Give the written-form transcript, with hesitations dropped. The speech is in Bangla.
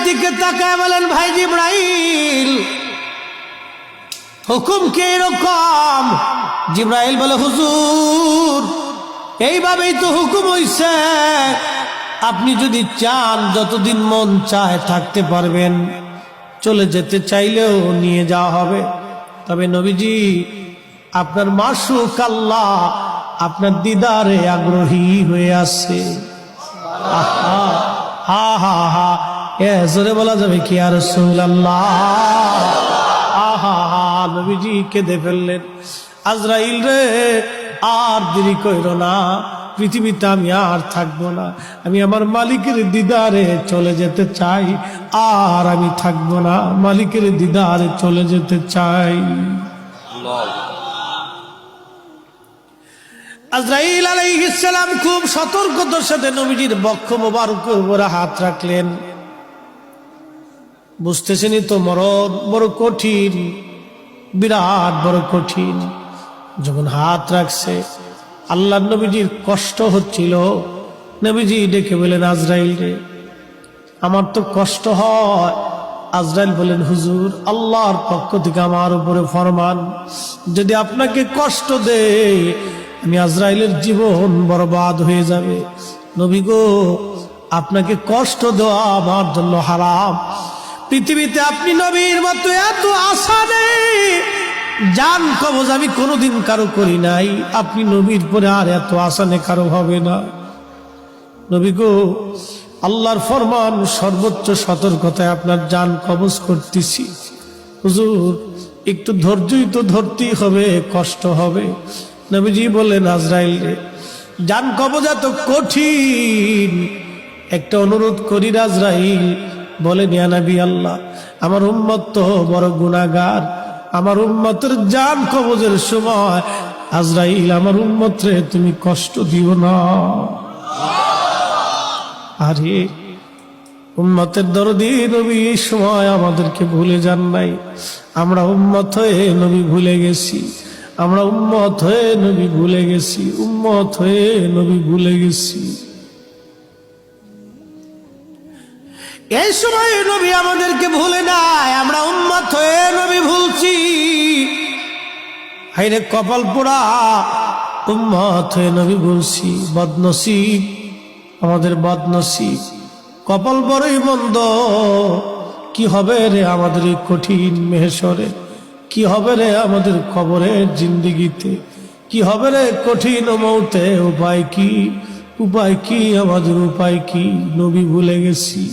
দিকে তাকায় বলেন, ভাই জিবরাইল, হুকুম কি এরকম? জিবরাইল বলে, হুজুর এইভাবেই তো হুকুম হইছে, আপনি যদি চান যতদিন মন চায় থাকতে পারবেন, চলে যেতে চাইলেও নিয়ে যাওয়া হবে। তবে নবীজি, আপনার মাশুক আল্লাহ আপনার দিদারে আগ্রহী হয়ে আছে। আহা হা হা হা, এ জোরে বলা যাবে কি আর রাসূলুল্লাহ? আহা হা, নবীজি কেঁদে ফেললেন। আজরাইল রে, আর দেরি কইরো না, পৃথিবীতে আমি আর থাকবো না, আমি আমার মালিকের দিদারে চলে যেতে চাই, আর আমি থাকবো না, মালিকের দিদারে চলে যেতে চাই। আজরাইল আলাইহিস সালাম খুব সতর্কতার সাথে নবীজির বক্ষ মোবারকের উপরে হাত রাখলেন। বুঝতেছেনই তো মরণ বড় কঠিন, বিরাট বড় কঠিন। যখন হাত রাখছে, আল্লাহ নবীজির কষ্ট হচ্ছিল। নবীজি ডেকে বলেন, আজরাইল রে, আমার তো কষ্ট হয়। আজরাইল বলেন, হুজুর আল্লাহর পক্ষ থেকে আমার উপরে ফরমান, যদি আপনাকে কষ্ট দেয় আমি আজরাইলের জীবন বরবাদ হয়ে যাবে। নবী গো, আপনাকে কষ্ট দেওয়া আমার জন্য হারাম। পৃথিবীতে আপনি নবীর মতো এত আশা নেই, জান কবজ আমি কোনোদিন কারো করি নাই, আপনি নবীর পরে আর এত আশা নেই কারো হবে না। নবী গো, আল্লাহর ফরমান, সর্বোচ্চ সতর্কতায় আপনার জান কবজ করতেছি। হুজুর একটু ধৈর্যই তো ধরতেই হবে, কষ্ট হবে। নবীজি বললেন, আজরাইল রে, জান কবজ এত কঠিন, একটা অনুরোধ করি। আজরাইল বলেন, ইয়া নবী আল্লাহ, আমার উম্মত তো বড় গুনাহগার, আমার উম্মতের জান কবজের সময় আজরাইল আমার উম্মত রে তুমি কষ্ট দিও না। আরে উম্মতের দরদি নবী এই সময় আমাদেরকে ভুলে যান নাই। আমরা উম্মত হয়ে নবী ভুলে গেছি, আমরা উম্মত হয়ে নবী ভুলে গেছি, উম্মত হয়ে নবী ভুলে গেছি। এই সময় নবী আমাদেরকে ভুলে নাই, আমরা উম্মত হয়ে নবী ভুলছি। হায়রে কপাল পোড়া, উম্মত হয়ে নবী ভুলছি। বদনসিব, আমাদের বদনসিব, কপাল বড়ই মন্দ। কি হবে রে আমাদের এই কঠিন মেহশরে, কি হবে রে আমাদের কবরের জিন্দেগিতে, কি হবে রে কঠিন মৌতে? উপায় কি, উপায় কি, আমাদের উপায় কি? নবী ভুলে গেছি।